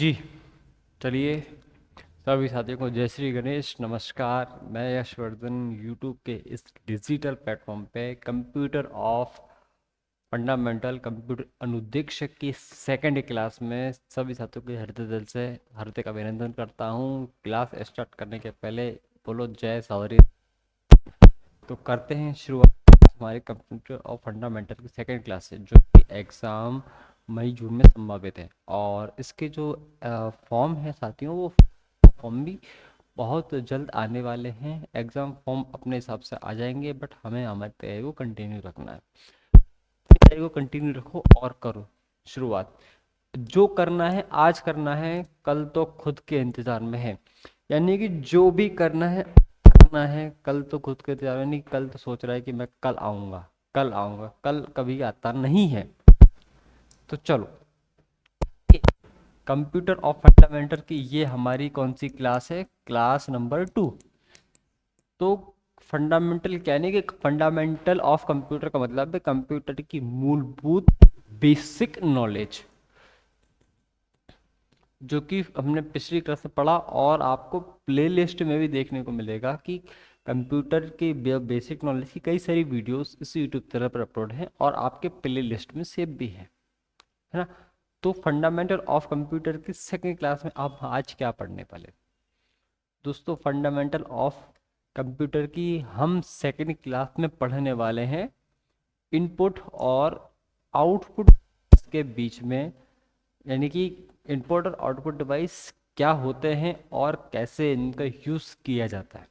जी। चलिए, सभी साथियों को जय श्री गणेश, नमस्कार। मैं यशवर्धन यूट्यूब के इस डिजिटल प्लेटफॉर्म पे कंप्यूटर ऑफ फंडामेंटल कंप्यूटर अनुदेक्षक की सेकंड क्लास में सभी साथियों के हृदय दिल से हार्दिक अभिनंदन करता हूँ। क्लास स्टार्ट करने के पहले बोलो जय सौरी। तो करते हैं शुरुआत हमारे कंप्यूटर और फंडामेंटल की सेकंड क्लास से, जो कि एग्ज़ाम मई जून में संभावित है। और इसके जो फॉर्म है साथियों, वो फॉर्म भी बहुत जल्द आने वाले हैं। एग्ज़ाम फॉर्म अपने हिसाब से आ जाएंगे, बट हमें हमारी तैयारी को कंटिन्यू रखना है। तैयारी को कंटिन्यू रखो और करो शुरुआत। जो करना है आज करना है, कल तो खुद के इंतज़ार में है। यानी कि जो भी करना है कल तो खुद के इंतजार में नहीं। कल तो सोच रहा है कि मैं कल आऊँगा, कल आऊँगा, कल कभी आता नहीं है। तो चलो, कंप्यूटर ऑफ फंडामेंटल की ये हमारी कौन सी क्लास है? Class number 2। तो फंडामेंटल कहने के फंडामेंटल ऑफ कंप्यूटर का मतलब है कंप्यूटर की मूलभूत बेसिक नॉलेज, जो कि हमने पिछली क्लास में पढ़ा। और आपको प्लेलिस्ट में भी देखने को मिलेगा कि कंप्यूटर के बेसिक नॉलेज की कई सारी वीडियोस इस यूट्यूब चैनल पर अपलोड हैं और आपके प्लेलिस्ट में सेव भी है ना। तो फंडामेंटल ऑफ कंप्यूटर की सेकंड क्लास में आप आज क्या पढ़ने वाले दोस्तों? फंडामेंटल ऑफ कंप्यूटर की हम सेकंड क्लास में पढ़ने वाले हैं इनपुट और आउटपुट के बीच में। यानी कि इनपुट और आउटपुट डिवाइस क्या होते हैं और कैसे इनका यूज किया जाता है,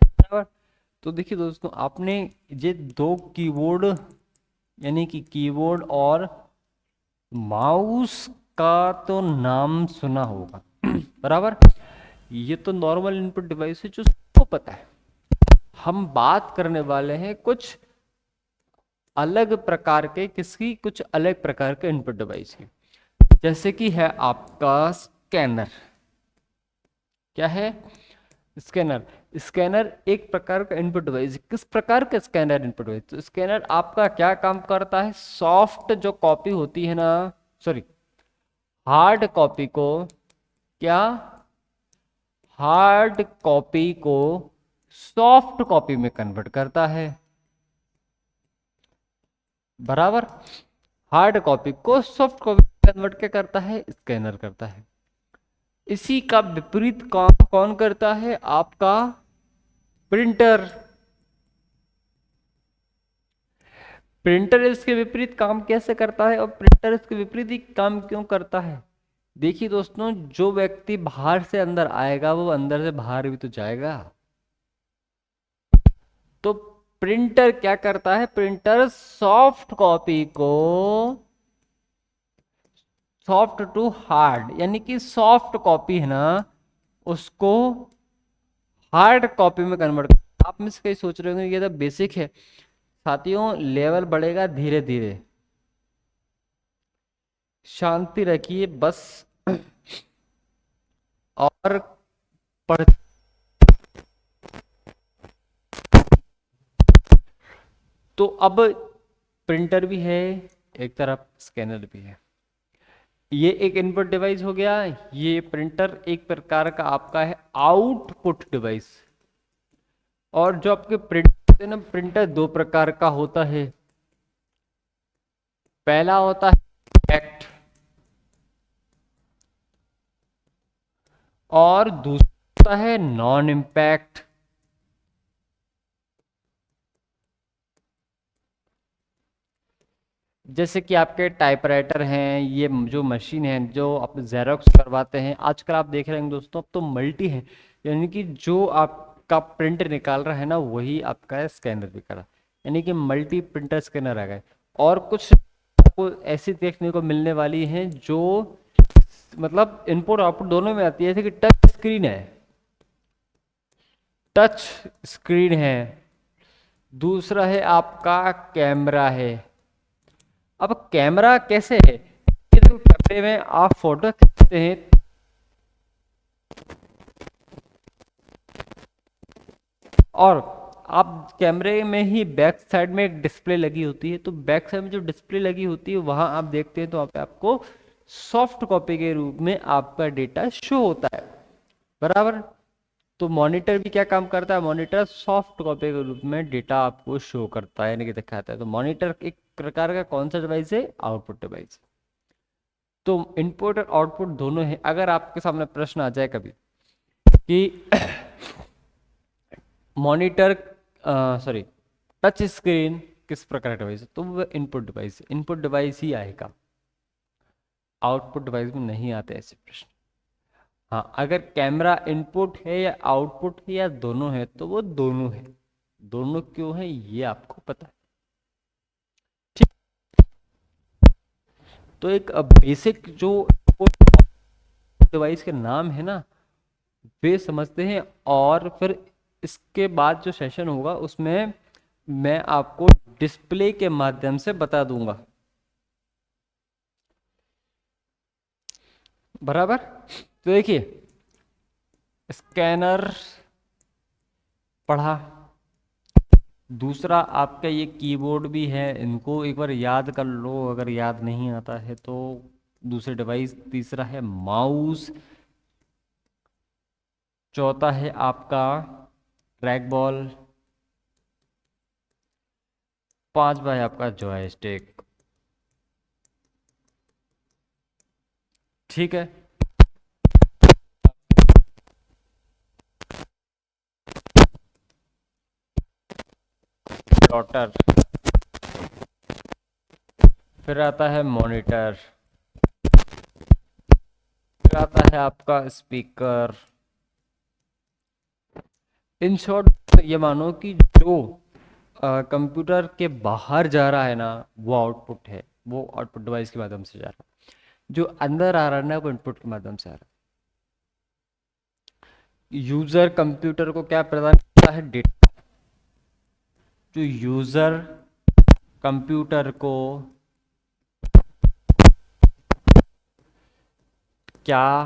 बराबर। तो देखिए दोस्तों, आपने ये दो कीबोर्ड यानी कि कीबोर्ड और माउस का तो नाम सुना होगा बराबर। ये तो नॉर्मल इनपुट डिवाइस है जो सबको पता है। हम बात करने वाले हैं कुछ अलग प्रकार के, कुछ अलग प्रकार के इनपुट डिवाइस की। जैसे कि है आपका स्कैनर। क्या है? स्कैनर। स्कैनर एक प्रकार का इनपुट डिवाइस। किस प्रकार का स्कैनर इनपुट डिवाइस? तो स्कैनर आपका क्या काम करता है? सॉफ्ट जो कॉपी होती है ना, सॉरी, हार्ड कॉपी को, क्या, हार्ड कॉपी को सॉफ्ट कॉपी में कन्वर्ट करता है, बराबर। हार्ड कॉपी को सॉफ्ट कॉपी में कन्वर्ट क्या करता है? स्कैनर करता है। इसी का विपरीत काम कौन करता है? आपका प्रिंटर। प्रिंटर इसके विपरीत काम कैसे करता है और प्रिंटर इसके विपरीत ही काम क्यों करता है? देखिए दोस्तों, जो व्यक्ति बाहर से अंदर आएगा वो अंदर से बाहर भी तो जाएगा। तो प्रिंटर क्या करता है? प्रिंटर सॉफ्ट कॉपी को सॉफ्ट टू हार्ड, यानी कि सॉफ्ट कॉपी है ना, उसको हार्ड कॉपी में कन्वर्ट। आप में से कई सोच रहे होंगे ये तो बेसिक है। साथियों, लेवल बढ़ेगा धीरे धीरे, शांति रखिए बस। और पढ़ तो अब प्रिंटर भी है एक तरफ, स्कैनर भी है। ये एक इनपुट डिवाइस हो गया। ये प्रिंटर एक प्रकार का आपका है आउटपुट डिवाइस। और जो आपके प्रिंटर है ना, प्रिंटर दो प्रकार का होता है। पहला होता है इम्पैक्ट और दूसरा होता है नॉन इम्पैक्ट। जैसे कि आपके टाइपराइटर हैं, ये जो मशीन है जो आप जेरोक्स करवाते हैं, आजकल आप देख रहे हैं दोस्तों, अब तो मल्टी है। यानी कि जो आपका प्रिंटर निकाल रहा है ना, वही आपका स्कैनर भी कर रहा है। यानी कि मल्टी प्रिंटर स्कैनर आ गए। और कुछ आपको ऐसी देखने को मिलने वाली हैं जो मतलब इनपुट आउटपुट दोनों में आती है। जैसे कि टच स्क्रीन है, टच स्क्रीन है। दूसरा है आपका कैमरा है। अब कैमरा कैसे है? ये देखो, कैमरे में आप फोटो खींचते हैं और आप कैमरे में ही बैक साइड में एक डिस्प्ले लगी होती है। तो बैक साइड में जो डिस्प्ले लगी होती है वहां आप देखते हैं तो वहाँ पे आपको सॉफ्ट कॉपी के रूप में आपका डेटा शो होता है, बराबर। तो मॉनिटर भी क्या काम करता है, मॉनिटर सॉफ्ट कॉपी के रूप में डेटा आपको शो करता है, यानी कि दिखाता है। तो मॉनिटर एक प्रकार का कौन सा डिवाइस है, आउटपुट डिवाइस। तो इनपुट और आउटपुट दोनों है। अगर आपके सामने प्रश्न आ जाए कभी कि मॉनिटर सॉरी टच स्क्रीन किस प्रकार का डिवाइस है, तो वो इनपुट डिवाइस, इनपुट डिवाइस ही आएगा, आउटपुट डिवाइस में नहीं आते ऐसे प्रश्न। हाँ, अगर कैमरा इनपुट है या आउटपुट है या दोनों है, तो वो दोनों है। दोनों क्यों है ये आपको पता है, ठीक। तो एक बेसिक जो डिवाइस के नाम है ना, वे समझते हैं। और फिर इसके बाद जो सेशन होगा उसमें मैं आपको डिस्प्ले के माध्यम से बता दूंगा, बराबर। तो देखिए, स्कैनर पढ़ा, दूसरा आपका ये कीबोर्ड भी है, इनको एक बार याद कर लो अगर याद नहीं आता है तो। दूसरे डिवाइस, तीसरा है माउस, चौथा है आपका ट्रैक बॉल, पांचवा है आपका जॉयस्टिक, ठीक है। डॉटर, फिर आता है मॉनिटर, फिर आता है आपका स्पीकर। इन शॉर्ट ये मानो कि जो कंप्यूटर के बाहर जा रहा है ना, वो आउटपुट है, वो आउटपुट डिवाइस के माध्यम से जा रहा है। जो अंदर आ रहा है ना, वो इनपुट के माध्यम से आ रहा है। यूजर कंप्यूटर को क्या प्रदान करता है, डेटा। जो यूजर कंप्यूटर को क्या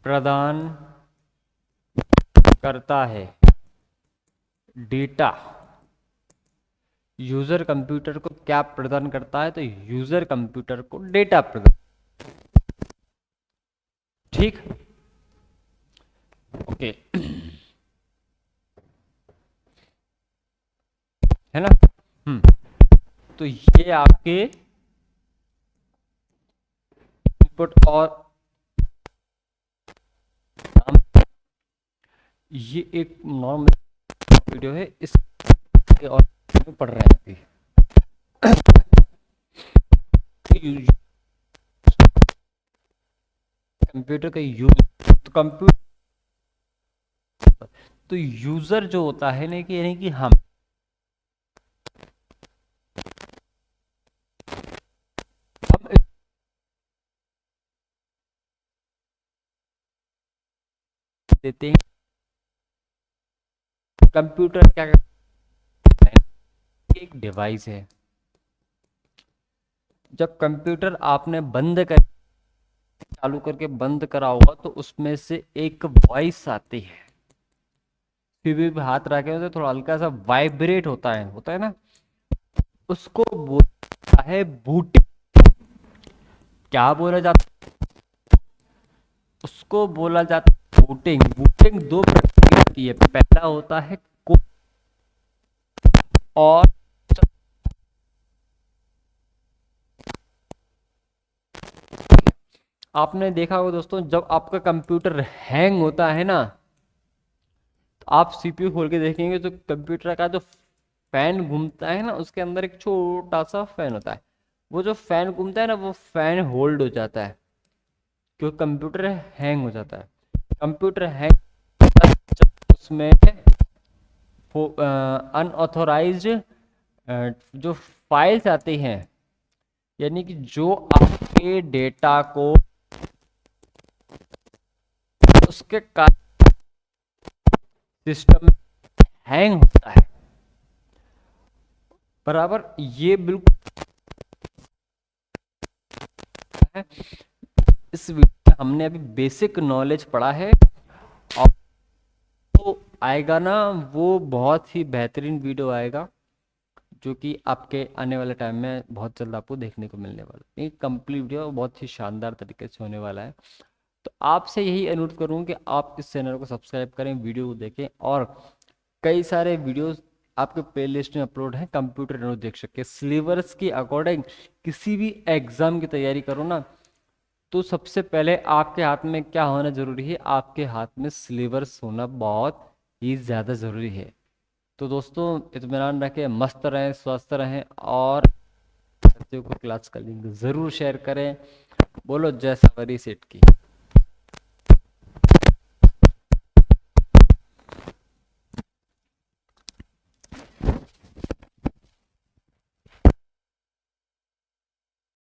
प्रदान करता है, डेटा। यूजर कंप्यूटर को क्या प्रदान करता है, तो यूजर कंप्यूटर को डेटा प्रदान, ठीक, ओके, है ना। तो ये आपके इनपुट और ये एक नॉर्मल वीडियो है, इस और पढ़ रहे हैं अभी। कंप्यूटर का यूज, तो कंप्यूटर, तो यूजर जो होता है ना, कि यानी कि हम देते हैं। कंप्यूटर क्या करता है, एक डिवाइस है। जब कंप्यूटर आपने बंद कर, चालू करके बंद करा होगा, तो उसमें से एक वॉइस आती है, फिर भी हाथ रखे तो थोड़ा हल्का सा वाइब्रेट होता है ना, उसको बोलता है बूटिंग। क्या बोला जाता है, उसको बोला जाता है बूटिंग। बूटिंग दो प्रकार की होती है, पहला होता है और आपने देखा होगा दोस्तों, जब आपका कंप्यूटर हैंग होता है ना, तो आप सीपीयू खोल के देखेंगे तो कंप्यूटर का जो फैन घूमता है ना, उसके अंदर एक छोटा सा फैन होता है। वो जो फैन घूमता है ना, वो फैन होल्ड हो जाता है, क्योंकि कंप्यूटर हैंग हो जाता है। कंप्यूटर हैंग, उसमें अनऑथोराइज्ड जो फाइल्स आती हैं, यानी कि जो आपके डेटा को उसके कारण सिस्टम हैंग होता है, बराबर। ये बिल्कुल है। इस वीडियो में हमने अभी बेसिक नॉलेज पढ़ा है, और तो आएगा ना, वो बहुत ही बेहतरीन वीडियो आएगा, जो कि आपके आने वाले टाइम में बहुत जल्द आपको देखने को मिलने वाला है। ये कंप्लीट वीडियो बहुत ही शानदार तरीके से होने वाला है। तो आपसे यही अनुरोध करूँ कि आप इस चैनल को सब्सक्राइब करें, वीडियो को देखें, और कई सारे वीडियोस आपके प्लेलिस्ट में अपलोड हैं, कंप्यूटर नॉलेज देख सकते हैं। सिलेबस के अकॉर्डिंग किसी भी एग्जाम की तैयारी करो ना, तो सबसे पहले आपके हाथ में क्या होना जरूरी है? आपके हाथ में सिलेबस होना बहुत ही ज़्यादा ज़रूरी है। तो दोस्तों, इत्मीनान रखें, मस्त रहें, स्वस्थ रहें, और साथियों को क्लास का लिंक ज़रूर शेयर करें। बोलो जय सवारी सेठ की।